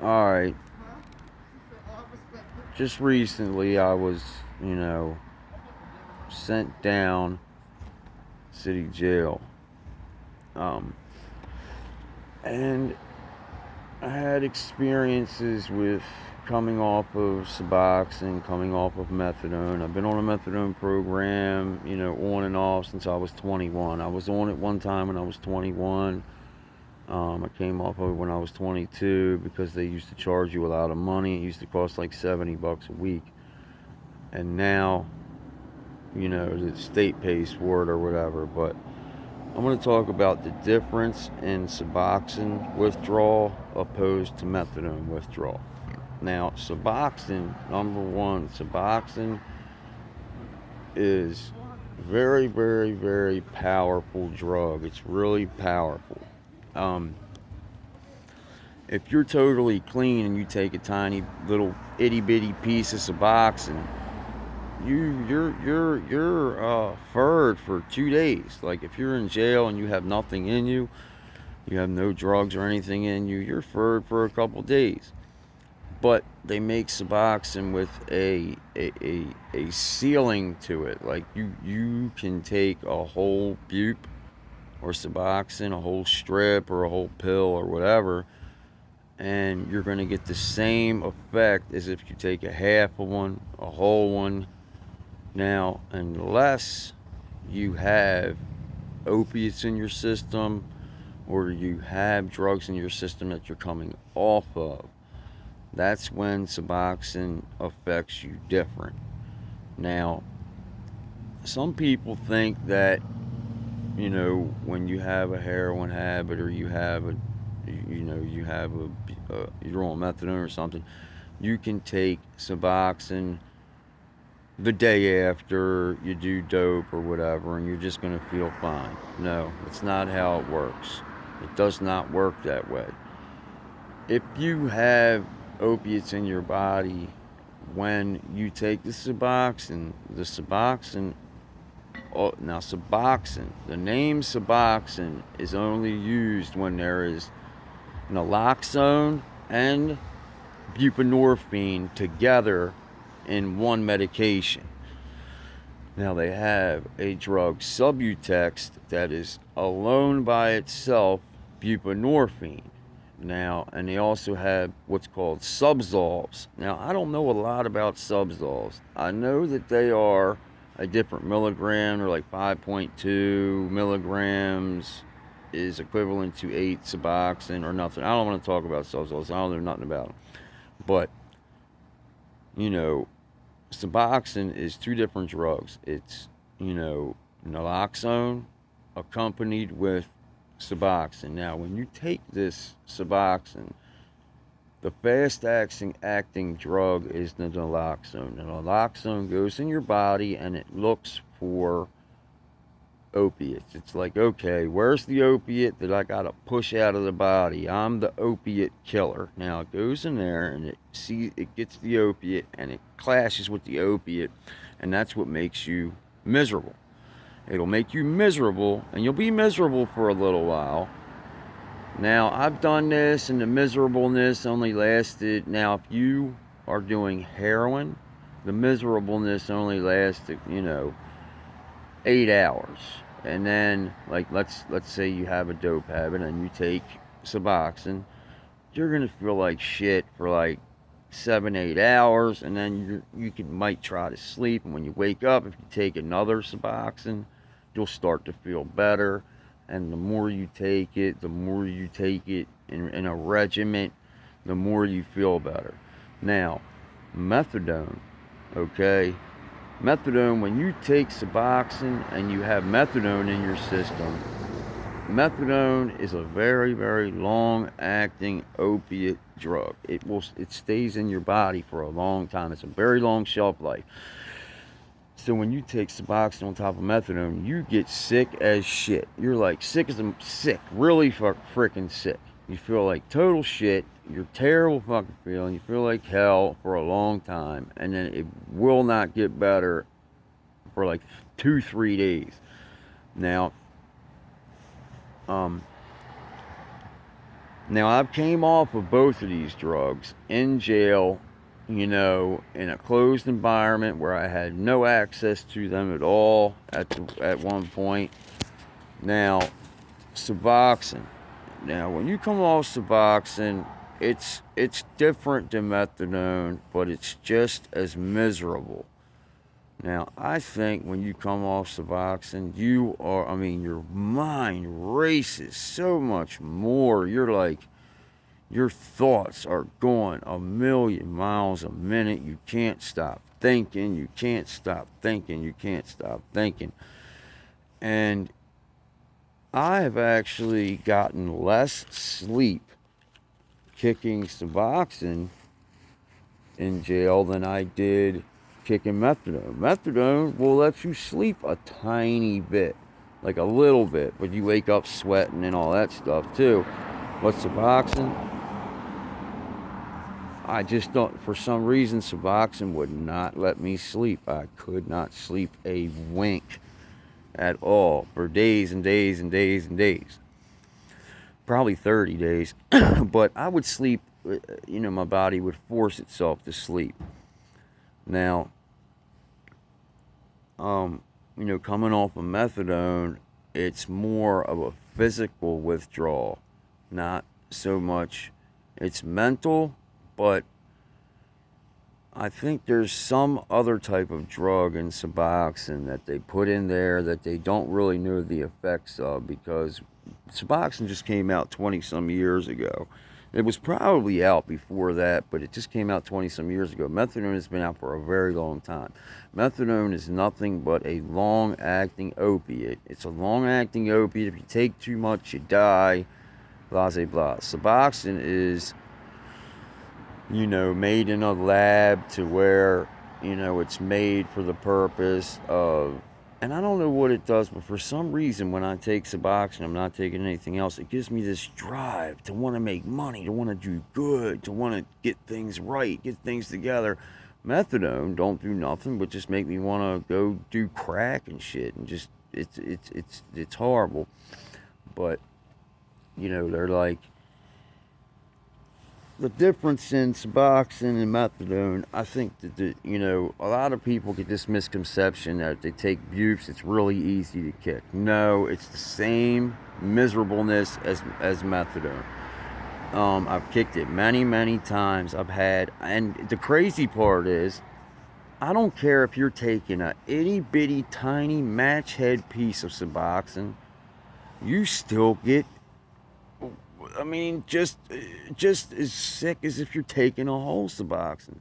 Alright, just recently I was, sent down city jail. Um, and I had experiences with coming off of suboxone, coming off of methadone. I've been on a methadone program, on and off since I was 21. I was on it one time when I was 21. I came off of it when I was 22 because they used to charge you a lot of money. It used to cost like $70 a week. And now, the state pays for it or whatever. But I'm going to talk about the difference in suboxone withdrawal opposed to methadone withdrawal. Now, suboxone, number one, suboxone is very, very, very powerful drug. It's really powerful. Um, if you're totally clean and you take a tiny little itty bitty piece of suboxone, you're furred for 2 days. Like if you're in jail and you have nothing in you, you have no drugs or anything in you, you're furred for a couple days. But they make suboxone with a ceiling to it. Like you can take a whole bupe or suboxone, a whole strip or a whole pill or whatever, and you're going to get the same effect as if you take a half of one, a whole one. Now, unless you have opiates in your system or you have drugs in your system that you're coming off of, that's when suboxone affects you different. Now, some people think that, when you have a heroin habit or you have you're on methadone or something, you can take suboxone the day after you do dope or whatever and you're just going to feel fine. No, it's not how it works. It does not work that way. If you have opiates in your body when you take the suboxone, now suboxone, the name suboxone is only used when there is naloxone and buprenorphine together in one medication. Now they have a drug Subutex that is alone by itself buprenorphine. Now, and they also have what's called subzols. Now, I don't know a lot about subzols. I know that they are a different milligram, or like 5.2 milligrams is equivalent to 8 suboxone or nothing. I don't want to talk about subzols. I don't know nothing about them. But, suboxone is two different drugs. It's, naloxone accompanied with suboxone. Now, when you take this suboxone, the fast acting drug is the naloxone. The naloxone goes in your body and it looks for opiates. It's like, okay, where's the opiate that I gotta push out of the body? I'm the opiate killer. Now it goes in there and it gets the opiate and it clashes with the opiate, and that's what makes you miserable. It'll make you miserable, and you'll be miserable for a little while. Now, I've done this, and the miserableness only lasted. Now, if you are doing heroin, the miserableness only lasted, 8 hours. And then, like, let's say you have a dope habit and you take suboxone, you're gonna feel like shit for like 7, 8 hours, and then might try to sleep. And when you wake up, if you take another suboxone, you'll start to feel better. And the more you take it in a regiment, the more you feel better. Now, methadone, okay? Methadone, when you take suboxone and you have methadone in your system, methadone is a very, very long-acting opiate drug. It stays in your body for a long time. It's a very long shelf life. So when you take suboxone on top of methadone, you get sick as shit. You're like sick, really freaking sick. You feel like total shit. You're terrible fucking feeling. You feel like hell for a long time, and then it will not get better for like 2-3 days. Now, Now, I've came off of both of these drugs in jail, in a closed environment where I had no access to them at all at one point. Now, suboxone. Now, when you come off suboxone, it's different than methadone, but it's just as miserable. Now, I think when you come off Suboxone, your mind races so much more. You're like, your thoughts are going a million miles a minute. You can't stop thinking. You can't stop thinking. You can't stop thinking. And I have actually gotten less sleep kicking Suboxone in jail than I did kicking methadone. Methadone will let you sleep a tiny bit, like a little bit, but you wake up sweating and all that stuff too. But Suboxone, I just don't, for some reason, Suboxone would not let me sleep. I could not sleep a wink at all for days and days and days and days. Probably 30 days. But I would sleep, my body would force itself to sleep. Now, coming off of methadone, it's more of a physical withdrawal, not so much, it's mental, but I think there's some other type of drug in Suboxone that they put in there that they don't really know the effects of, because Suboxone just came out 20 some years ago. It was probably out before that, but it just came out 20 some years ago. Methadone has been out for a very long time. Methadone is nothing but a long-acting opiate. It's a long-acting opiate. If you take too much, you die. Blah, blah, blah. Suboxone is, made in a lab to where, it's made for the purpose of, and I don't know what it does, but for some reason when I take Suboxone, I'm not taking anything else, it gives me this drive to want to make money, to want to do good, to want to get things right, get things together. Methadone don't do nothing but just make me want to go do crack and shit, and just, it's horrible. But, they're like, the difference in Suboxone and methadone, I think that, a lot of people get this misconception that if they take bupes, it's really easy to kick. No, it's the same miserableness as methadone. I've kicked it many, many times. And the crazy part is, I don't care if you're taking a itty bitty tiny match head piece of Suboxone, you still get, just as sick as if you're taking a whole Suboxone.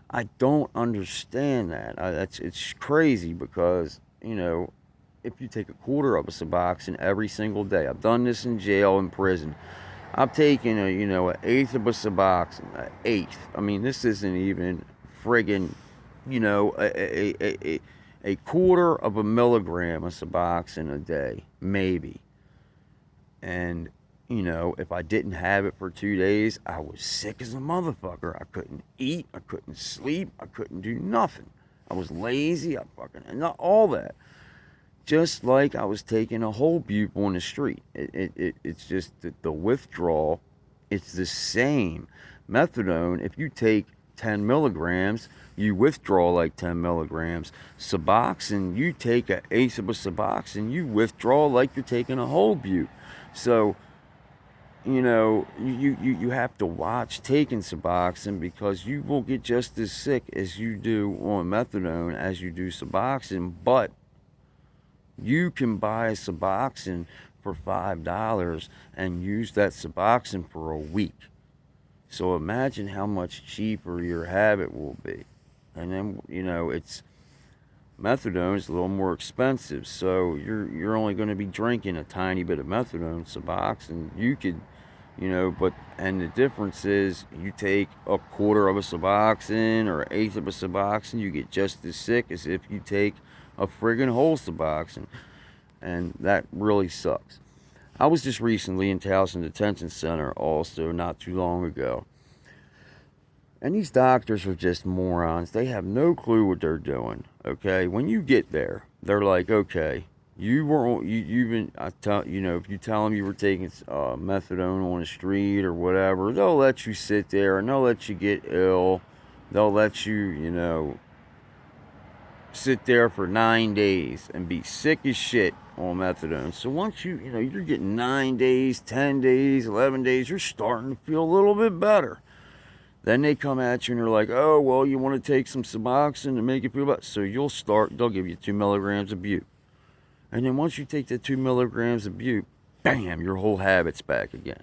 I don't understand that. It's crazy because, if you take a quarter of a Suboxone every single day, I've done this in jail and prison. I've taken an eighth of a Suboxone, an eighth. This isn't even friggin', a quarter of a milligram of Suboxone a day, maybe. And if I didn't have it for 2 days, I was sick as a motherfucker. I couldn't eat, I couldn't sleep, I couldn't do nothing. I was lazy, and not all that. Just like I was taking a whole bupe on the street. It's just that the withdrawal, it's the same. Methadone, if you take 10 milligrams, you withdraw like 10 milligrams. Suboxone, you take an eighth of a Suboxone, you withdraw like you're taking a whole bupe. So, you have to watch taking Suboxone, because you will get just as sick as you do on methadone as you do Suboxone. But you can buy a Suboxone for $5 and use that Suboxone for a week. So imagine how much cheaper your habit will be. And then, it's methadone is a little more expensive, so you're only going to be drinking a tiny bit of methadone. Suboxone, you could, and the difference is, you take a quarter of a Suboxone or an eighth of a Suboxone, you get just as sick as if you take a friggin' whole Suboxone, and that really sucks. I was just recently in Towson Detention Center also, not too long ago. And these doctors are just morons. They have no clue what they're doing, okay? When you get there, they're like, okay, you've been, if you tell them you were taking methadone on the street or whatever, they'll let you sit there and they'll let you get ill. They'll let you, sit there for 9 days and be sick as shit on methadone. So once you're getting 9 days, 10 days, 11 days, you're starting to feel a little bit better. Then they come at you and they're like, oh, well, you want to take some suboxone to make you feel better. So they'll give you 2 milligrams of butte. And then once you take the 2 milligrams of butte, bam, your whole habit's back again.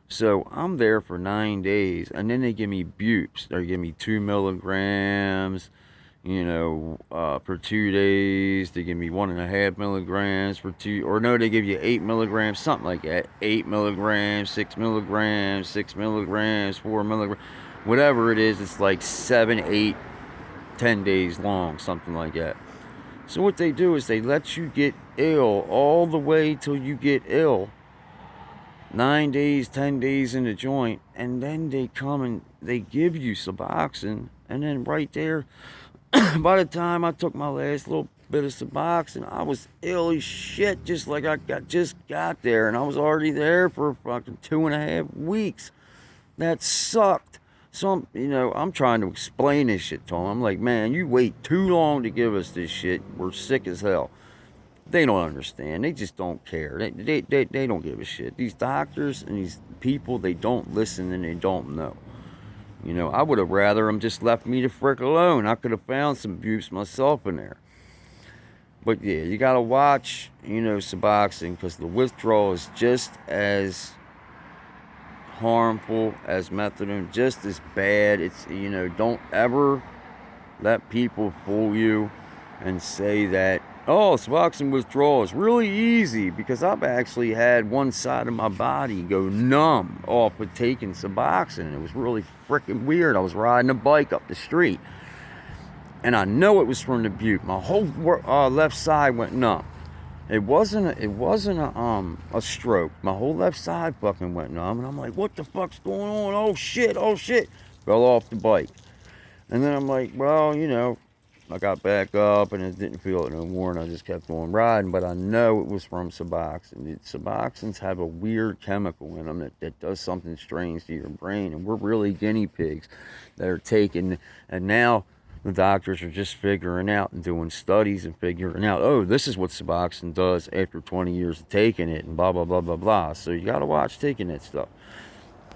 So I'm there for 9 days, and then they give me buttes. They give me 2 milligrams, for 2 days. They give me 1.5 milligrams for 2, or no, they give you 8 milligrams, something like that. 8 milligrams, 6 milligrams, 6 milligrams, 4 milligrams, whatever it is. It's like 7, 8, 10 days long, something like that. So what they do is they let you get ill all the way till you get ill. 9 days, 10 days in the joint, and then they come and they give you Suboxone, and then right there, by the time I took my last little bit of Suboxone, I was ill as shit, just like I just got there, and I was already there for fucking 2.5 weeks. That sucked. So I'm trying to explain this shit to them. I'm like, man, you wait too long to give us this shit. We're sick as hell. They don't understand. They just don't care. They don't give a shit. These doctors and these people, they don't listen and they don't know. I would have rather them just left me the frick alone. I could have found some buttes myself in there. But yeah, you gotta watch, Suboxone, because the withdrawal is just as harmful as methadone, just as bad. It's, don't ever let people fool you and say that, oh, Suboxone withdrawal is really easy, because I've actually had one side of my body go numb off of taking Suboxone. It was really freaking weird. I was riding a bike up the street, and I know it was from the butte. My whole left side went numb. It wasn't a stroke. My whole left side fucking went numb, and I'm like, what the fuck's going on? Oh shit! Fell off the bike, and then I'm like, well, I got back up and it didn't feel it no more, and I just kept on riding. But I know it was from Suboxone. Suboxones have a weird chemical in them that does something strange to your brain, and we're really guinea pigs that are taking. And now the doctors are just figuring out and doing studies and figuring out, oh, this is what Suboxone does after 20 years of taking it, and blah blah blah blah blah. So you gotta watch taking that stuff.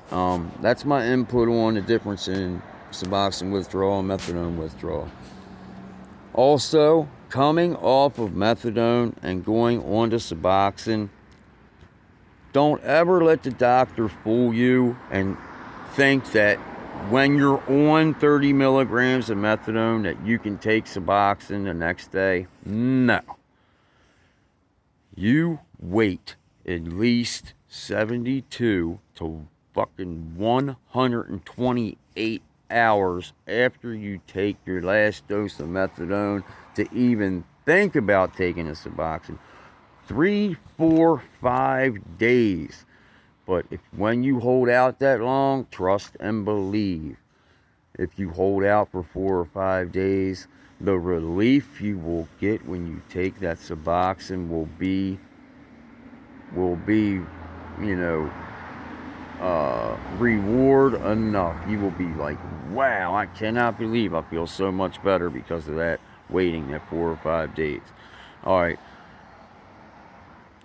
That's my input on the difference in Suboxone withdrawal and methadone withdrawal. Also, coming off of methadone and going on to Suboxone, don't ever let the doctor fool you and think that when you're on 30 milligrams of methadone that you can take Suboxone the next day. No. You wait at least 72 to fucking 128 hours after you take your last dose of methadone to even think about taking a Suboxone. 3, 4, 5 days. But when you hold out that long, trust and believe. If you hold out for 4 or 5 days, the relief you will get when you take that Suboxone will be reward enough. You will be like, wow, I cannot believe I feel so much better because of that waiting that 4 or 5 days. All right.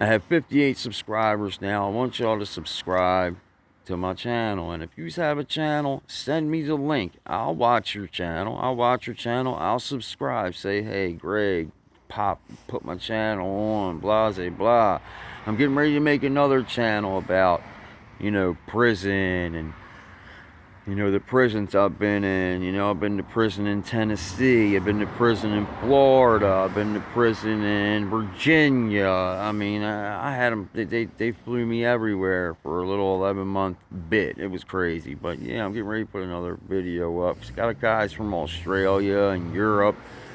I have 58 subscribers now. I want y'all to subscribe to my channel. And if you have a channel, send me the link. I'll watch your channel. I'll subscribe. Say, hey, Greg, put my channel on, blah, blah. I'm getting ready to make another channel about, prison and, the prisons I've been in. I've been to prison in Tennessee. I've been to prison in Florida. I've been to prison in Virginia. I mean, I had them, they flew me everywhere for a little 11-month bit. It was crazy. But yeah, I'm getting ready to put another video up. It's got guys from Australia and Europe.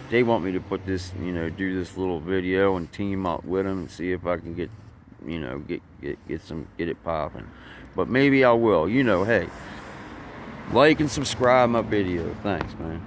They want me to put this, do this little video and team up with them and see if I can get it popping. But maybe I will. Hey, like and subscribe my video. Thanks, man.